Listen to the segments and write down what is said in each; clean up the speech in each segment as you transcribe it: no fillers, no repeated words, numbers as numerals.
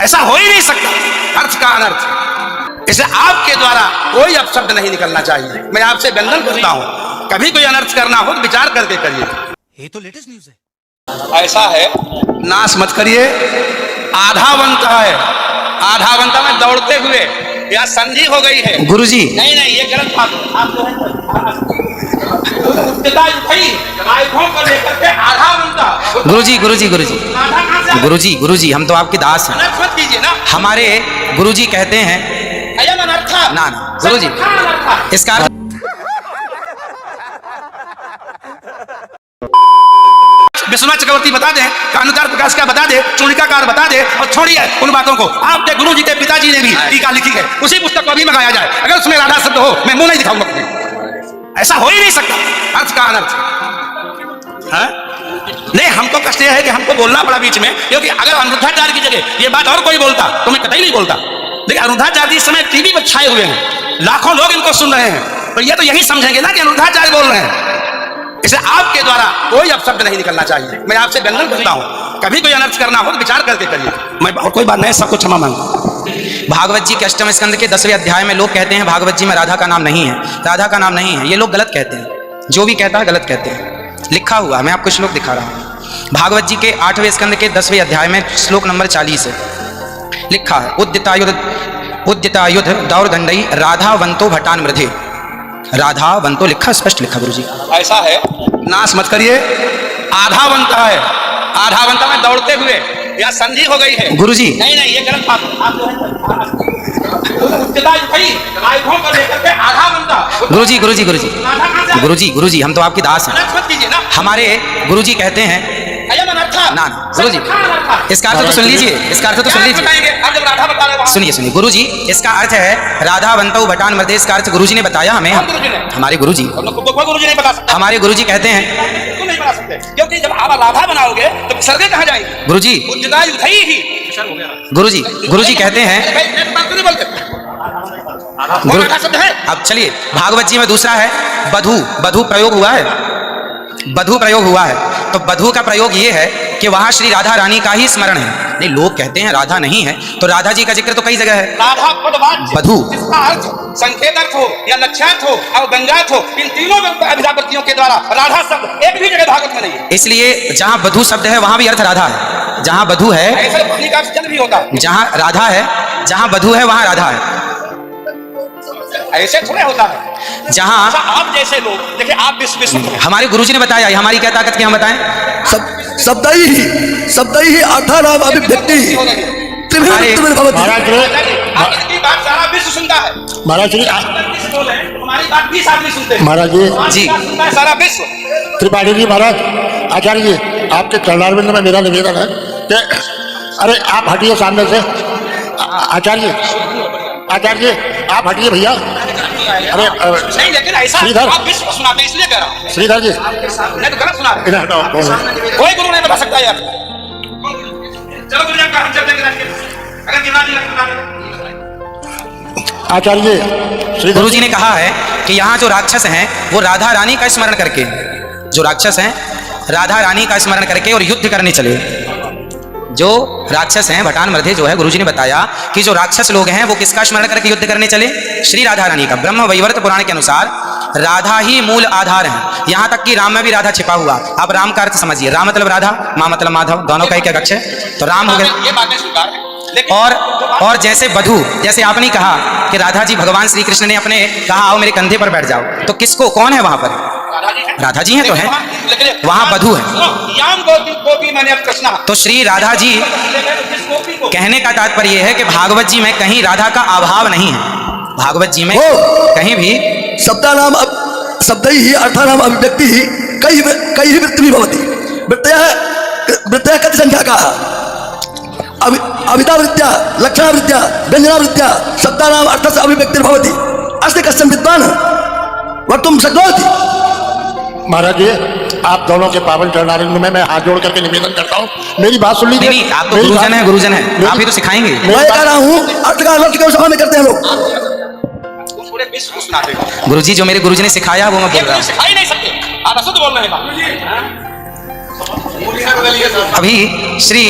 ऐसा हो ही नहीं सकता। अर्थ का अनर्थ, इसे आपके द्वारा कोई अपशब्द नहीं निकलना चाहिए। मैं आपसे वंदन करता हूँ, कभी कोई अनर्थ करना हो तो विचार करके करिए। ये तो लेटेस्ट न्यूज़ है। ऐसा है, नाश मत करिए। आधावंत है, आधावंता में दौड़ते हुए या संधि हो गई है। गुरुजी नहीं नहीं, ये गलत बात है। आप जो है गुरुजी गुरुजी गुरुजी गुरुजी गुरुजी हम तो आपके दास हैं। अनर्थ मत कीजिए ना। हमारे गुरुजी कहते हैं अयम अनर्था। ना ना गुरुजी, इसका अर्थ विश्वनाथ चक्रवर्ती बता दे, कानुकार प्रकाश का बता दे, चूड़िकाकार बता दे, और छोड़िए उन बातों को। आपके गुरु जी के पिताजी ने भी टीका लिखी है, उसी पुस्तक को अभी मंगाया जाए। अगर उसमें राधा शब्द हो, मैं मुंह नहीं दिखाऊंगा। ऐसा हो ही नहीं सकता। अर्थ का अनर्थ है? नहीं, हमको कष्ट यह है कि हमको बोलना पड़ा बीच में, क्योंकि अगर अनिरुद्धाचार्य की जगह ये बात और कोई बोलता तो मैं कतई नहीं बोलता। लेकिन अनिरुद्धाचार्य इस समय टीवी पर छाए हुए हैं, लाखों लोग इनको सुन रहे हैं, तो ये तो यही समझेंगे ना कि अनिरुद्धाचार्य बोल रहे हैं। इसे आपके द्वारा कोई अपशब्द नहीं निकलना चाहिए। मैं आपसे वंदन करता हूँ, कभी कोई अनर्थ करना हो तो विचार करके करिए। मैं और कोई बात नहीं, सबको क्षमा मांगता। भागवत जी के अष्टम स्कंद के 10वें अध्याय में लोग कहते हैं भागवत जी में राधा का नाम नहीं है, राधा का नाम नहीं है। ये लोग गलत कहते हैं, जो भी कहता है गलत कहते हैं। लिखा हुआ मैं आपको श्लोक दिखा रहा हूँ। भागवत जी के 8वें स्कंद के 10वें अध्याय में श्लोक नंबर 40 है, लिखा है उद्यतायुध दौरदंडई राधावंतो भटान मृधे। राधावंतो लिखा, स्पष्ट लिखा गुरुजी। ऐसा है, नाश मत करिए। आधावंत है, आधावंता में दौड़ते हुए या संधि हो गई है। गुरुजी नहीं नहीं, ये गलत बात है। आप जो है आधावंता। गुरुजी गुरुजी गुरुजी गुरुजी गुरुजी हम तो आपके दास हैं। अनर्थ मत कीजिए ना। हमारे गुरुजी कहते हैं अयम अनर्था। ना ना गुरुजी, इसका अर्थ तो सुन लीजिए, इसका अर्थ तो सुन लीजिए। आप जब राधा बता रहे हो, सुनिए सुनिए गुरुजी, इसका अर्थ है राधावंतो भटान मृधे। इसका अर्थ गुरुजी ने बताया हमें, हमारे गुरुजी, कोई गुरुजी नहीं बता सकता। हमारे गुरुजी कहते हैं क्यों नहीं बना सकते? क्योंकि जब आप राधा बनाओगे तो सर्गे कहाँ जाएंगे? गुरुजी गुरुजी गुरुजी कहते हैं अब चलिए, भागवत जी में दूसरा है बधू। बधू प्रयोग हुआ है, बधू प्रयोग हुआ है। तो बधू का प्रयोग ये है कि वहां श्री राधा रानी का ही स्मरण है। नहीं, लोग कहते हैं राधा नहीं है, तो राधा जी का जिक्र तो कई जगह है। राधा पदवाच्य, बधू इसका अर्थ संकेत अर्थ हो या लक्ष्यार्थ हो और व्यंग्यार्थ हो, इन तीनों अभिधावृत्तियों के द्वारा राधा शब्द एक भी जगह भागवत में नहीं है। इसलिए जहां बधू शब्द है वहां भी अर्थ राधा है। जहां बधू है, ऐसे भक्ति का जन्म भी होता है। जहां राधा है, जहां बधू है वहां राधा है। ऐसे थोड़े होता है। जहां आप जैसे लोग देखिए, आप विश्व हमारे गुरुजी ने बताया, हमारी क्या ताकत की हम बताएं। शब्द ही अर्थानाम अभिव्यक्ति महाराज इनकी बात सारा विश्व सुनता है। महाराज जी हमारी बात 20 आदमी सुनते हैं। महाराज जी सारा विश्व। त्रिपाठी जी महाराज, आचार्य जी, आपके चरणारविंद में मेरा निवेदन है कि अरे आप हटिए सामने से। आचार्य जी आप हटिए भैया। अरे नहीं, लेकिन ऐसा श्रीधर, आप विश्व को सुनाते हैं इसलिए कह रहा हूँ। श्रीधर जी नहीं तो गलत सुना रहे। कोई गुरु नहीं बता सकता यार। चलो गुरु जी का हम चलते हैं, अगर गिरना नहीं लगता। आचार्य जी गुरुजी ने कहा है कि यहाँ जो राक्षस हैं वो राधा रानी का स्मरण करके, जो राक्षस हैं राधा रानी का स्मरण करके और युद्ध करने चले। जो राक्षस हैं भटान मृधे जो है, गुरुजी ने बताया कि जो राक्षस लोग हैं वो किसका स्मरण करके युद्ध करने चले? श्री राधा रानी का। ब्रह्म वैवर्त पुराण के अनुसार राधा ही मूल आधार है। यहाँ तक कि राम में भी राधा छिपा हुआ। अब राम का अर्थ समझिए, राम मतलब राधा, माँ मतलब माधव, दोनों का एक अक्ष है, तो राम हो गए। ये बातें स्वीकार है। और जैसे बधू, जैसे आपने कहा कि राधा जी, भगवान श्री कृष्ण ने अपने कहा आओ मेरे कंधे पर बैठ जाओ, तो किसको, कौन है वहां पर? राधा जी हैं तो है, वहां बधू है। तो श्री राधा जी, कहने का तात्पर्य है कि भागवत जी में कहीं राधा का अभाव नहीं है। भागवत जी में कहीं भी शब्दानाम शब्द ही अर्थानाम अभिव्यक्ति कई वृत्ति भवति। वृत्तयः कति संख्या का अभितावृत्त्या लक्षणावृत्त्या व्यंजनावृत्त्या शब्दानाम अर्थस्य अभिव्यक्तिर्भवति। अस्ति कश्चन विद्वान् वक्तुं शक्नोति। महाराज जी आप दोनों के पावन चरणारविंद में मैं हाथ जोड़ करके निवेदन करता हूँ, मेरी बात सुन लीजिए। नहीं, आप तो गुरुजन है, गुरुजन है, आप ही तो सिखाएंगे। मैं कह रहा हूँ अर्थ का अनर्थ क्यों समाने करते हैं लोग? पूरे विश्व को सुनाते हैं। गुरुजी जो मेरे गुरुजी ने सिखाया वो मैं बोल रहा हूँ। सिखा ही नहीं सकते, आप अशुद्ध बोल रहे हैं। अभी श्री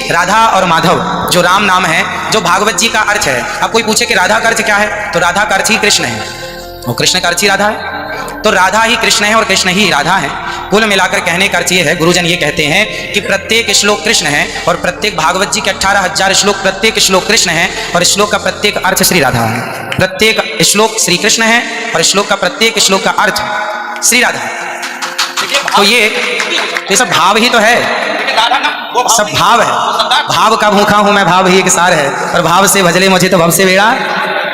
राधा और माधव जो राम नाम है, जो भागवत जी का अर्थ है। अब कोई पूछे कि राधा का अर्थ क्या है, तो राधा का अर्थ ही कृष्ण है, और कृष्ण का अर्थ ही राधा है। तो राधा ही कृष्ण है और कृष्ण ही राधा है। कुल मिलाकर कहने का अर्थ ये है, गुरुजन ये कहते हैं कि प्रत्येक श्लोक कृष्ण है और प्रत्येक भागवत जी के 18,000 श्लोक, प्रत्येक श्लोक कृष्ण है और श्लोक का प्रत्येक अर्थ श्री राधा है। प्रत्येक श्लोक श्री कृष्ण है और श्लोक का प्रत्येक श्लोक का अर्थ श्री राधा है। तो ये सब भाव ही तो है, सब भाव है। भाव का भूखा हूं मैं, भाव ही एक सार है, और भाव से भजले मुझे तो भव से बेड़ा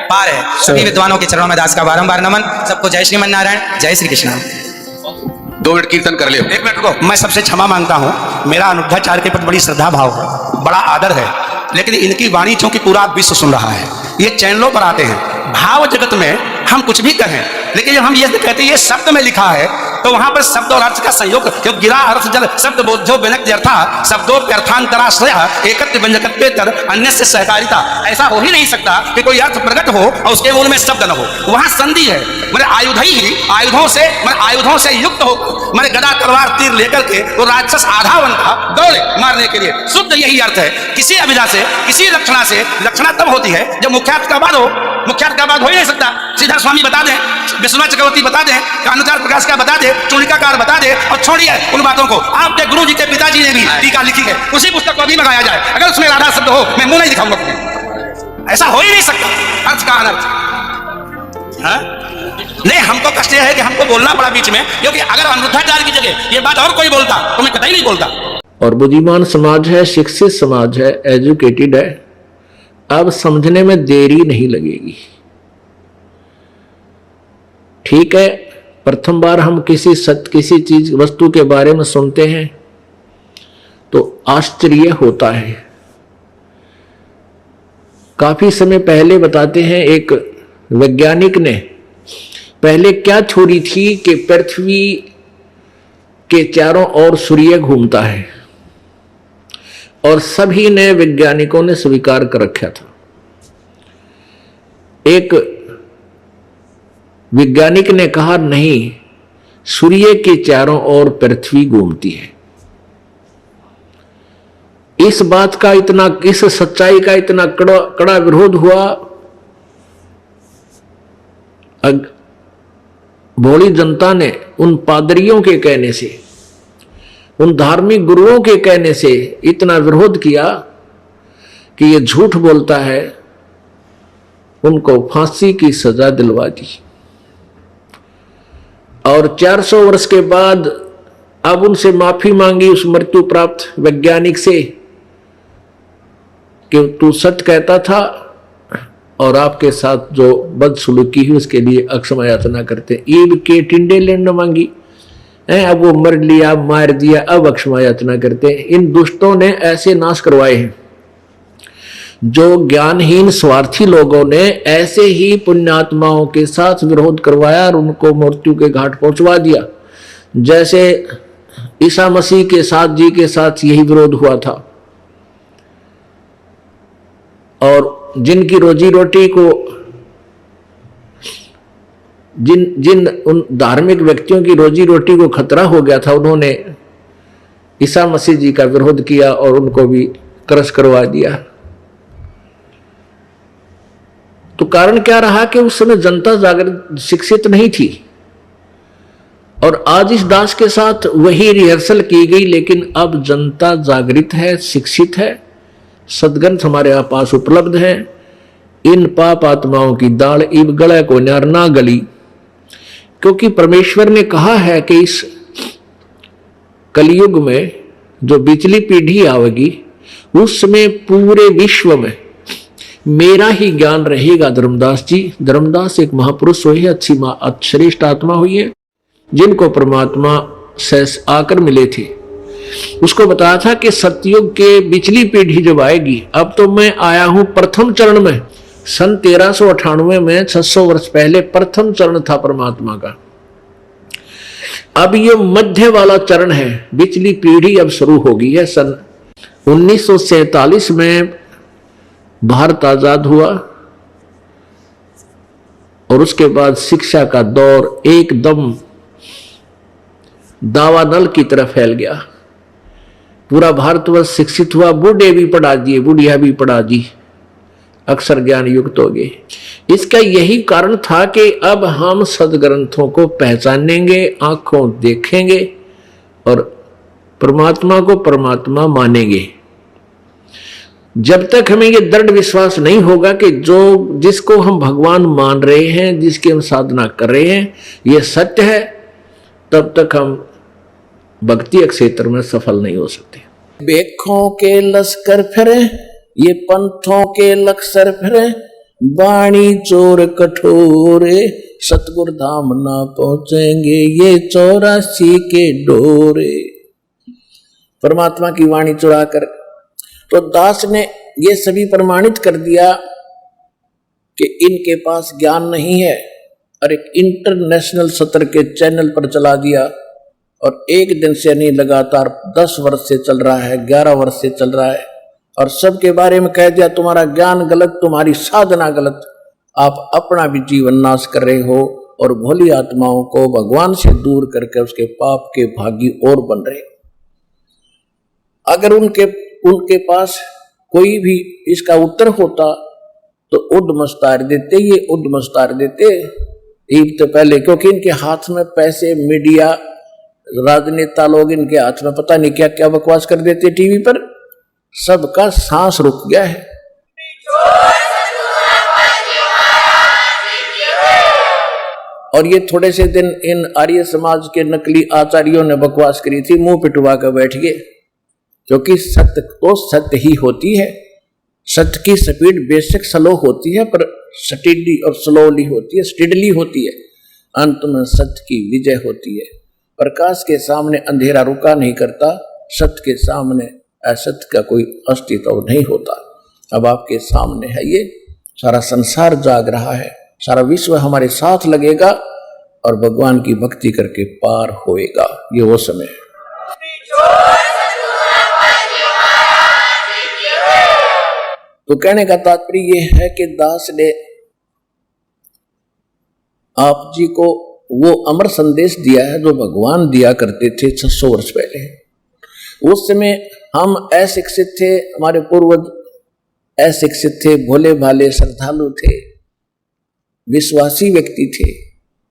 पार है। सभी विद्वानों के चरणों में दास का बारंबार नमन। सबको जय श्रीमन नारायण, जय श्री कृष्ण। 2 मिनट कीर्तन कर लियो। 1 मिनट रुको। मैं सबसे क्षमा मांगता हूँ, मेरा अनुद्धाचार्य के प्रति बड़ी श्रद्धा भाव है, बड़ा आदर है, लेकिन इनकी वाणी चूंकि पूरा विश्व सुन रहा है, ये चैनलों पर आते हैं। भाव जगत में हम कुछ भी कहें, लेकिन जब हम ये कहते हैं ये शब्द में लिखा है, तो वहां पर शब्द और अर्थ का संयोग, जो गिरा अर्थ जल शब्द बोधो विनक्ति अर्था शब्दों व्यर्थांतराश्रय एकत्र व्यंजकत्वेतर अन्य से सहकारिता। ऐसा हो ही नहीं सकता कि कोई अर्थ प्रकट हो और उसके मूल में शब्द न हो। वहां संधि है, मैंने आयुधों से युक्त हो, मैंने गदा तलवार तीर लेकर के वो राक्षस आधा बनता दौड़े मारने के लिए। शुद्ध यही अर्थ है। किसी अभिधा से, किसी लक्षणा से, लक्षणा तब होती है जब मुख्यार्थ का बाद हो। मुख्यार्थ का बाद हो ही नहीं सकता। सीधा स्वामी बता दें, विश्वनाथ चक्रवर्ती बता दें, कानुचार प्रकाश का बता दे, चूड़िकाकार बता दे, और छोड़िए उन बातों को। आपके गुरु जी के पिताजी ने भी टीका लिखी है, उसी पुस्तक को अभी मंगाया जाए। अगर उसमें राधा शब्द हो, मैं मुंह नहीं दिखाऊंगा तुम्हें। ऐसा हो ही नहीं सकता। अर्थ का अनर्थ नहीं। हमको कष्ट यह है कि हमको बोलना पड़ा बीच में, क्योंकि अगर अनुद्धाचार्य की जगह ये बात और कोई बोलता तो मैं कतई नहीं बोलता। और बुद्धिमान समाज है, शिक्षित समाज है, एजुकेटेड है, अब समझने में देरी नहीं लगेगी। ठीक है, प्रथम बार हम किसी चीज वस्तु के बारे में सुनते हैं तो आश्चर्य होता है। काफी समय पहले बताते हैं, एक वैज्ञानिक ने पहले क्या छोड़ी थी कि पृथ्वी के चारों ओर सूर्य घूमता है, और सभी ने वैज्ञानिकों ने स्वीकार कर रखा था। एक वैज्ञानिक ने कहा नहीं, सूर्य के चारों ओर पृथ्वी घूमती है। इस बात का इतना, इस सच्चाई का इतना कड़ा विरोध हुआ। भोली जनता ने उन पादरियों के कहने से, उन धार्मिक गुरुओं के कहने से इतना विरोध किया कि ये झूठ बोलता है। उनको फांसी की सजा दिलवा दी, और 400 वर्ष के बाद अब उनसे माफी मांगी उस मृत्यु प्राप्त वैज्ञानिक से कि तू सच कहता था और आपके साथ जो बदसलूकी हुई उसके लिए अक्षमा याचना करते। ईब के टिंडे लेने मांगी, अब वो मर लिया, मार दिया, अब अक्षमा याचना करते हैं। इन दुष्टों ने ऐसे नाश करवाए हैं। जो ज्ञानहीन स्वार्थी लोगों ने ऐसे ही पुण्यात्माओं के साथ विरोध करवाया और उनको मृत्यु के घाट पहुंचवा दिया। जैसे ईसा मसीह के साथ जी के साथ यही विरोध हुआ था, और जिनकी रोजी रोटी को, जिन उन धार्मिक व्यक्तियों की रोजी रोटी को खतरा हो गया था, उन्होंने ईसा मसीह जी का विरोध किया और उनको भी क्रश करवा दिया। तो कारण क्या रहा कि उस समय जनता जागृत, शिक्षित नहीं थी। और आज इस दास के साथ वही रिहर्सल की गई, लेकिन अब जनता जागृत है, शिक्षित है, सदग्रंथ हमारे पास उपलब्ध है। इन पाप आत्माओं की दाढ़ इब गला को न्यार ना गली, क्योंकि परमेश्वर ने कहा है कि इस कलयुग में जो बिचली पीढ़ी आवेगी उसमें पूरे विश्व में मेरा ही ज्ञान रहेगा। धर्मदास जी, धर्मदास एक महापुरुष हुई है, अच्छी श्रेष्ठ आत्मा हुई है, जिनको परमात्मा से आकर मिले थे। उसको बताया था कि सतयुग के बिचली पीढ़ी जब आएगी, अब तो मैं आया हूं प्रथम चरण में। सन 1398 में 600 वर्ष पहले प्रथम चरण था परमात्मा का। अब ये मध्य वाला चरण है, बिचली पीढ़ी अब शुरू हो गई है। सन 1947 में भारत आजाद हुआ और उसके बाद शिक्षा का दौर एकदम दावानल की तरफ फैल गया। पूरा भारतवर्ष शिक्षित हुआ, बूढ़े भी पढ़ा दिए, बुढ़िया भी पढ़ा दी, अक्षर ज्ञान युक्त हो गए। इसका यही कारण था कि अब हम सदग्रंथों को पहचानेंगे, आंखों देखेंगे और परमात्मा को परमात्मा मानेंगे। जब तक हमें ये दृढ़ विश्वास नहीं होगा कि जिसको हम भगवान मान रहे हैं, जिसकी हम साधना कर रहे हैं, ये सत्य है, तब तक हम भक्ति क्षेत्र में सफल नहीं हो सकते। बेखों के लश्कर फिरे, ये पंथों के लक्सर फिरे, बाणी चोर कठोरे, सतगुरु धाम ना पहुंचेंगे ये 84 के डोरे। परमात्मा की वाणी चुरा कर, तो दास ने ये सभी प्रमाणित कर दिया कि इनके पास ज्ञान नहीं है, और एक इंटरनेशनल सत्र के चैनल पर चला दिया, और एक दिन से नहीं, लगातार 10 वर्ष से चल रहा है, 11 वर्ष से चल रहा है, और सबके बारे में कह दिया तुम्हारा ज्ञान गलत, तुम्हारी साधना गलत, आप अपना भी जीवन नाश कर रहे हो और भोली आत्माओं को भगवान से दूर करके उसके पाप के भागी और बन रहे हो। अगर उनके पास कोई भी इसका उत्तर होता तो उद्मस्तार देते, ये उद्मस्तार देते ईद तो पहले, क्योंकि इनके हाथ में पैसे, मीडिया, राजनेता लोग इनके हाथ में पता नहीं क्या क्या बकवास कर देते टीवी पर, सबका सांस रुक गया है। और ये थोड़े से दिन इन आर्य समाज के नकली आचार्यों ने बकवास करी थी, मुंह पिटवा कर बैठ गए, क्योंकि सत्य तो सत्य ही होती है। सत्य की स्पीड बेशक स्लो होती है, पर स्टेडी और स्लोली होती है, स्टेडली होती है। अंत में सत्य की विजय होती है। प्रकाश के सामने अंधेरा रुका नहीं करता, सत्य के सामने असत्य का कोई अस्तित्व नहीं होता। अब आपके सामने है, ये सारा संसार जाग रहा है, सारा विश्व हमारे साथ लगेगा और भगवान की भक्ति करके पार होएगा। ये वो समय है। तो कहने का तात्पर्य यह है कि दास ने आप जी को वो अमर संदेश दिया है जो भगवान दिया करते थे 600 वर्ष पहले। उस समय हम अशिक्षित थे, हमारे पूर्वज अशिक्षित थे, भोले भाले श्रद्धालु थे, विश्वासी व्यक्ति थे।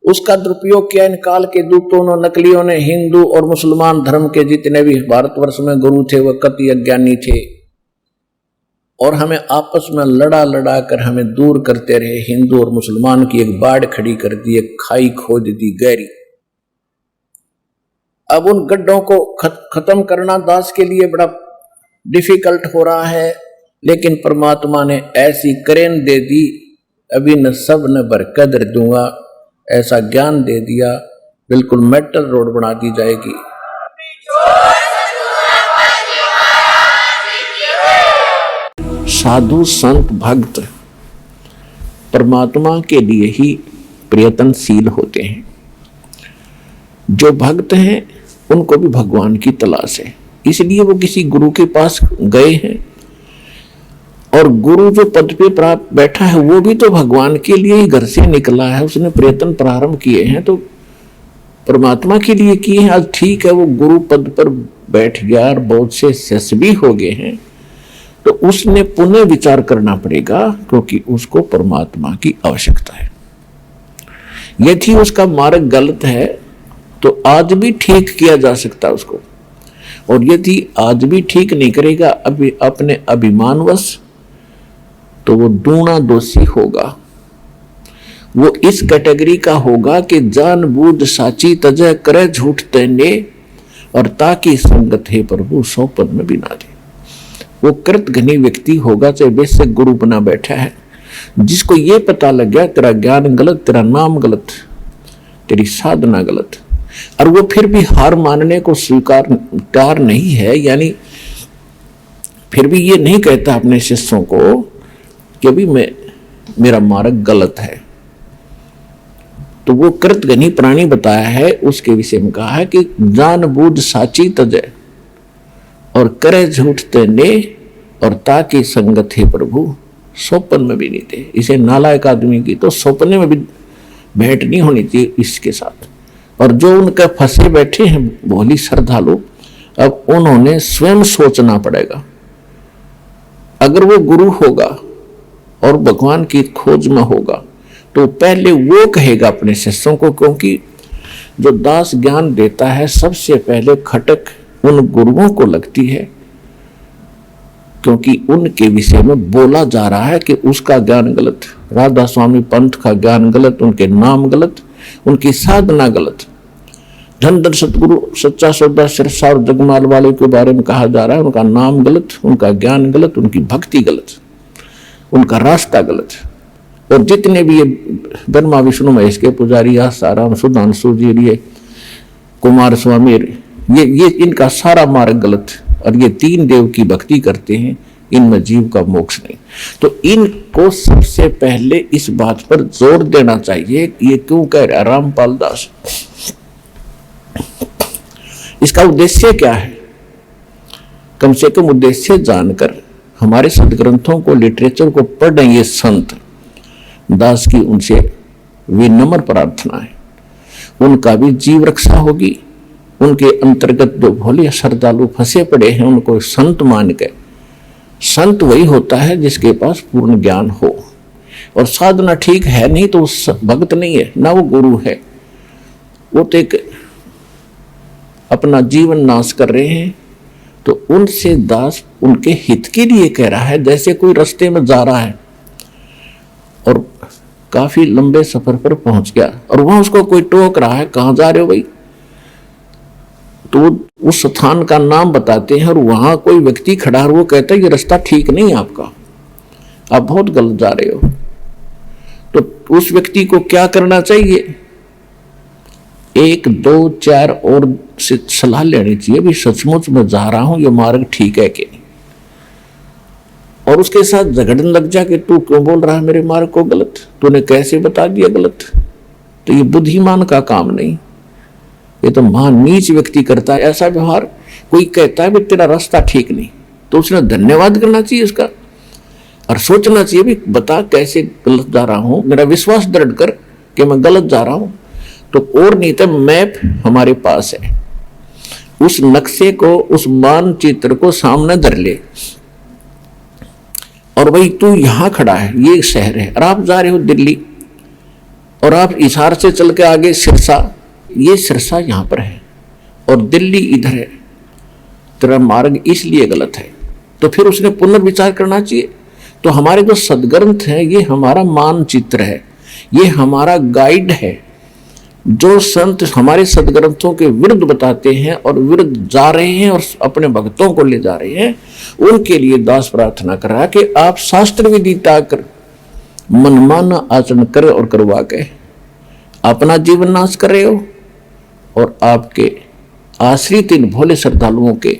उसका दुरुपयोग किया इन काल के दूतों ने, नकलियों ने। हिंदू और मुसलमान धर्म के जितने भी भारतवर्ष में गुरु थे वह कति अज्ञानी थे और हमें आपस में लड़ा लड़ा कर हमें दूर करते रहे। हिंदू और मुसलमान की एक बाढ़ खड़ी कर दी, एक खाई खोद दी गहरी। अब उन गड्ढों को खत्म करना दास के लिए बड़ा डिफिकल्ट हो रहा है, लेकिन परमात्मा ने ऐसी करेन दे दी, अभी न सब न बरकदर दूंगा, ऐसा ज्ञान दे दिया, बिल्कुल मेटल रोड बना दी जाएगी। साधु संत भक्त परमात्मा के लिए ही प्रयत्नशील होते हैं। जो भक्त हैं उनको भी भगवान की तलाश है, इसलिए वो किसी गुरु के पास गए हैं। और गुरु जो पद पे प्राप्त बैठा है वो भी तो भगवान के लिए ही घर से निकला है, उसने प्रयत्न प्रारंभ किए हैं तो परमात्मा के लिए किए हैं। आज ठीक है वो गुरु पद पर बैठ गया और बहुत से शिष्य भी हो गए हैं, तो उसने पुनः विचार करना पड़ेगा, क्योंकि उसको परमात्मा की आवश्यकता है। यदि उसका मार्ग गलत है तो आज भी ठीक किया जा सकता है उसको, और यदि आज भी ठीक नहीं करेगा अभी अपने अभिमानवश, तो वो दूना दोषी होगा। वो इस कैटेगरी का होगा कि जानबूझ साची तजय करे झूठ तने, और ताकि संगत है प्रभु सौ पद में बिना दे। वो कृत घनी व्यक्ति होगा, चाहे बेशक गुरु बना बैठा है, जिसको ये पता लग गया तेरा ज्ञान गलत, तेरा नाम गलत, तेरी साधना गलत, और वो फिर भी हार मानने को स्वीकार नहीं है, यानी फिर भी ये नहीं कहता अपने शिष्यों को कि अभी मेरा मार्ग गलत है, तो वो कृतघ्नी प्राणी बताया है, उसके विषय में कहा है कि जानबूझ साची तजय और करे झूठ तने, और ताकि संगत है प्रभु स्वप्न में भी नहीं थे। इसे नालायक आदमी की तो सपने में भी भेंट नहीं होनी चाहिए इसके साथ। और जो उनके फंसे बैठे हैं भोली श्रद्धालु, अब उन्होंने स्वयं सोचना पड़ेगा। अगर वो गुरु होगा और भगवान की खोज में होगा तो पहले वो कहेगा अपने शिष्यों को, क्योंकि जो दास ज्ञान देता है सबसे पहले खटक उन गुरुओं को लगती है, क्योंकि उनके विषय में बोला जा रहा है कि उसका ज्ञान गलत, राधा स्वामी पंथ का ज्ञान गलत, उनके नाम गलत, उनकी साधना गलत। धन धन सतगुरु सच्चा सौदा सिरसा और जगमाल वाले के बारे में कहा जा रहा है, उनका नाम गलत, उनका ज्ञान गलत, उनकी भक्ति गलत, उनका रास्ता गलत। और जितने भी ये ब्रह्मा विष्णु महेश के पुजारी, आसाराम सुधांशु जी, ये कुमार स्वामी, ये इनका सारा मार्ग गलत। और ये तीन देव की भक्ति करते हैं, इनमें जीव का मोक्ष नहीं। तो इनको सबसे पहले इस बात पर जोर देना चाहिए। ये क्यों कह रहा रामपाल दास? इसका उद्देश्य क्या है? कम से कम उद्देश्य जानकर हमारे सदग्रंथों को, लिटरेचर को पढ़ रहे ये संत दास की उनसे विनम्र प्रार्थना है, उनका भी जीव रक्षा होगी। उनके अंतर्गत जो भोले श्रद्धालु फंसे पड़े हैं उनको संत मान के, संत वही होता है जिसके पास पूर्ण ज्ञान हो और साधना ठीक है, नहीं तो भक्त नहीं है, ना वो गुरु है। वो तो एक अपना जीवन नाश कर रहे हैं। तो उनसे दास उनके हित के लिए कह रहा है। जैसे कोई रास्ते में जा रहा है और काफी लंबे सफर पर पहुंच गया और वहां उसको कोई टोक रहा है, कहां जा रहे हो भाई? तो उस स्थान का नाम बताते हैं और वहां कोई व्यक्ति खड़ा है, वो कहता है ये रास्ता ठीक नहीं है आपका, आप बहुत गलत जा रहे हो। तो उस व्यक्ति को क्या करना चाहिए? 1, 2, 4 और से सलाह लेनी चाहिए, भी सचमुच में जा रहा हूं, ये मार्ग ठीक है कि नहीं। और उसके साथ झगड़ने लग जा कि तू क्यों बोल रहा है मेरे मार्ग को गलत, तूने कैसे बता दिया गलत? तो ये बुद्धिमान का काम नहीं, ये तो महान नीच व्यक्ति करता है ऐसा व्यवहार। कोई कहता है भी तेरा रास्ता ठीक नहीं, तो उसने धन्यवाद करना चाहिए उसका और सोचना चाहिए भी बता कैसे गलत जा रहा हूं, मेरा विश्वास दृढ़ कर कि मैं गलत जा रहा हूं। तो और नहीं तो मैप हमारे पास है, उस नक्शे को, उस मानचित्र को सामने धर ले और भाई तू यहां खड़ा है, ये शहर है और आप जा रहे हो दिल्ली और आप हिसार से चल के आगे सिरसा, ये सिरसा यहां पर है और दिल्ली इधर है, तेरा मार्ग इसलिए गलत है। तो फिर उसने पुनर्विचार करना चाहिए। तो हमारे जो सदग्रंथ है ये हमारा मानचित्र है, ये हमारा गाइड है। जो संत हमारे सदग्रंथों के विरुद्ध बताते हैं और विरुद्ध जा रहे हैं और अपने भक्तों को ले जा रहे हैं, उनके लिए दास प्रार्थना कर रहा है कि आप शास्त्र विधि कर मनमाना आचरण करे और करवा के अपना जीवन नाश कर रहे हो और आपके आश्रित इन भोले श्रद्धालुओं के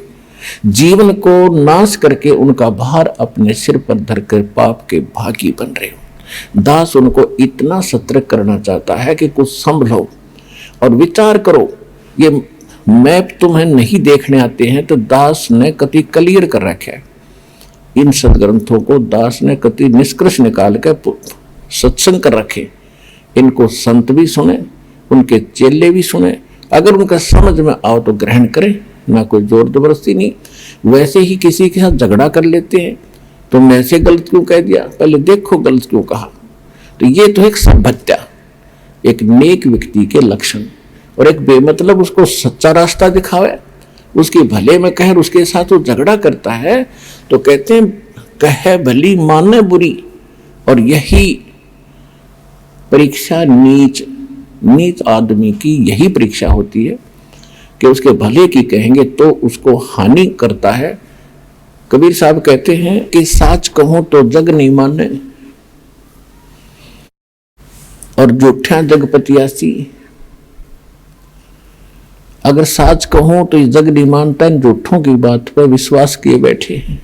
जीवन को नाश करके उनका भार अपने सिर पर धरकर पाप के भागी बन रहे हो। दास उनको इतना सतर्क करना चाहता है कि कुछ संभलो और विचार करो। ये मैप तुम्हें नहीं देखने आते हैं तो दास ने कति क्लियर कर रखा है। इन सदग्रंथों को दास ने कति निष्कर्ष निकाल कर सत्संग कर रखे। इनको संत भी सुने, उनके चेले भी सुने, अगर उनका समझ में आओ तो ग्रहण करें, ना कोई जोर जबरदस्ती नहीं। वैसे ही किसी के साथ झगड़ा कर लेते हैं, तुमने ऐसे गलत क्यों कह दिया, पहले देखो गलत क्यों कहा। तो ये तो एक सभ्यता, एक नेक व्यक्ति के लक्षण। और एक बेमतलब उसको सच्चा रास्ता दिखावे, उसके भले में कहे, उसके साथ वो झगड़ा करता है तो कहते हैं कहे भली माने बुरी। और यही परीक्षा नीच आदमी की यही परीक्षा होती है कि उसके भले की कहेंगे तो उसको हानि करता है। कबीर साहब कहते हैं कि साच कहूं तो जग नहीं माने और झूठा जगपतियासी। अगर साच कहूं तो ये जग नहीं मानता, इन झूठों की बात पर विश्वास किए बैठे हैं।